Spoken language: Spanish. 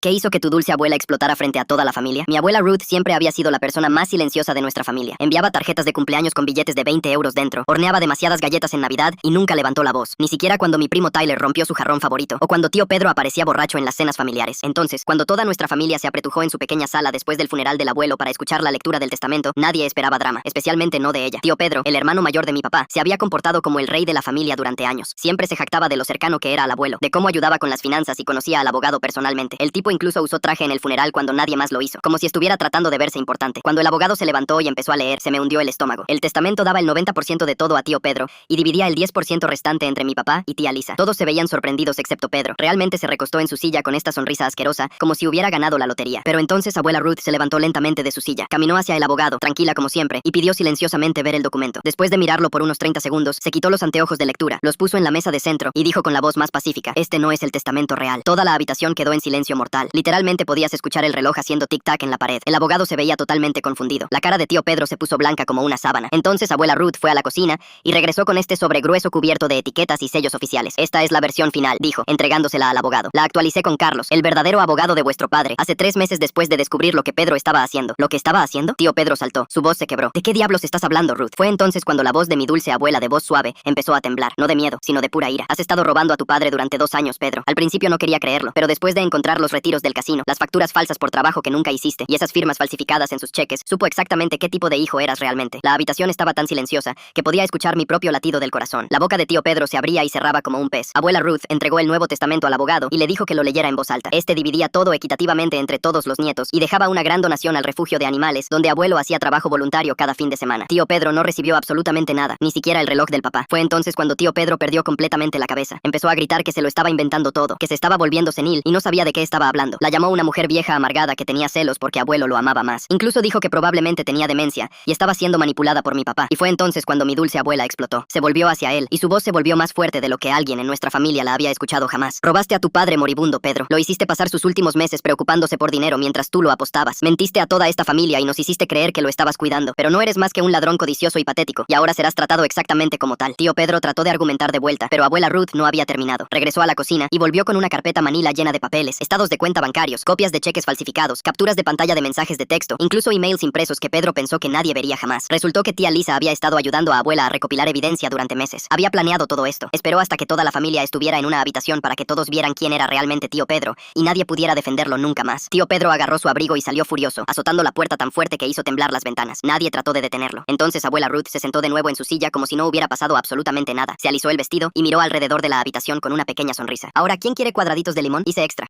¿Qué hizo que tu dulce abuela explotara frente a toda la familia? Mi abuela Ruth siempre había sido la persona más silenciosa de nuestra familia. Enviaba tarjetas de cumpleaños con billetes de 20 euros dentro, horneaba demasiadas galletas en Navidad y nunca levantó la voz. Ni siquiera cuando mi primo Tyler rompió su jarrón favorito, o cuando tío Pedro aparecía borracho en las cenas familiares. Entonces, cuando toda nuestra familia se apretujó en su pequeña sala después del funeral del abuelo para escuchar la lectura del testamento, nadie esperaba drama, especialmente no de ella. Tío Pedro, el hermano mayor de mi papá, se había comportado como el rey de la familia durante años. Siempre se jactaba de lo cercano que era al abuelo, de cómo ayudaba con las finanzas y conocía al abogado personalmente. El tipo incluso usó traje en el funeral cuando nadie más lo hizo, como si estuviera tratando de verse importante. Cuando el abogado se levantó y empezó a leer, se me hundió el estómago. El testamento daba el 90% de todo a tío Pedro y dividía el 10% restante entre mi papá y tía Lisa. Todos se veían sorprendidos excepto Pedro. Realmente se recostó en su silla con esta sonrisa asquerosa, como si hubiera ganado la lotería. Pero entonces abuela Ruth se levantó lentamente de su silla, caminó hacia el abogado, tranquila como siempre, y pidió silenciosamente ver el documento. Después de mirarlo por unos 30 segundos, se quitó los anteojos de lectura, los puso en la mesa de centro y dijo con la voz más pacífica: "Este no es el testamento real". Toda la habitación quedó en silencio mortal. Literalmente podías escuchar el reloj haciendo tic-tac en la pared. El abogado se veía totalmente confundido. La cara de tío Pedro se puso blanca como una sábana. Entonces abuela Ruth fue a la cocina y regresó con este sobre grueso cubierto de etiquetas y sellos oficiales. "Esta es la versión final", dijo, entregándosela al abogado. "La actualicé con Carlos, el verdadero abogado de vuestro padre, hace 3 meses después de descubrir lo que Pedro estaba haciendo". ¿Lo que estaba haciendo? Tío Pedro saltó. Su voz se quebró. ¿De qué diablos estás hablando, Ruth? Fue entonces cuando la voz de mi dulce abuela de voz suave empezó a temblar. No de miedo, sino de pura ira. "Has estado robando a tu padre durante 2 años, Pedro". Al principio no quería creerlo, pero después de encontrar los retiros del casino, las facturas falsas por trabajo que nunca hiciste y esas firmas falsificadas en sus cheques, supo exactamente qué tipo de hijo eras realmente. La habitación estaba tan silenciosa que podía escuchar mi propio latido del corazón. La boca de tío Pedro se abría y cerraba como un pez. Abuela Ruth entregó el Nuevo Testamento al abogado y le dijo que lo leyera en voz alta. Este dividía todo equitativamente entre todos los nietos y dejaba una gran donación al refugio de animales, donde abuelo hacía trabajo voluntario cada fin de semana. Tío Pedro no recibió absolutamente nada, ni siquiera el reloj del papá. Fue entonces cuando tío Pedro perdió completamente la cabeza. Empezó a gritar que se lo estaba inventando todo, que se estaba volviendo senil y no sabía de qué estaba hablando. La llamó una mujer vieja amargada que tenía celos porque abuelo lo amaba más. Incluso dijo que probablemente tenía demencia y estaba siendo manipulada por mi papá. Y fue entonces cuando mi dulce abuela explotó. Se volvió hacia él y su voz se volvió más fuerte de lo que alguien en nuestra familia la había escuchado jamás. "Robaste a tu padre moribundo, Pedro. Lo hiciste pasar sus últimos meses preocupándose por dinero mientras tú lo apostabas. Mentiste a toda esta familia y nos hiciste creer que lo estabas cuidando. Pero no eres más que un ladrón codicioso y patético, y ahora serás tratado exactamente como tal". Tío Pedro trató de argumentar de vuelta, pero abuela Ruth no había terminado. Regresó a la cocina y volvió con una carpeta manila llena de papeles, estados de cuenta bancarios, copias de cheques falsificados, capturas de pantalla de mensajes de texto, incluso emails impresos que Pedro pensó que nadie vería jamás. Resultó que tía Lisa había estado ayudando a abuela a recopilar evidencia durante meses. Había planeado todo esto. Esperó hasta que toda la familia estuviera en una habitación para que todos vieran quién era realmente tío Pedro y nadie pudiera defenderlo nunca más. Tío Pedro agarró su abrigo y salió furioso, azotando la puerta tan fuerte que hizo temblar las ventanas. Nadie trató de detenerlo. Entonces abuela Ruth se sentó de nuevo en su silla como si no hubiera pasado absolutamente nada. Se alisó el vestido y miró alrededor de la habitación con una pequeña sonrisa. "Ahora, ¿quién quiere cuadraditos de limón? Hice extra".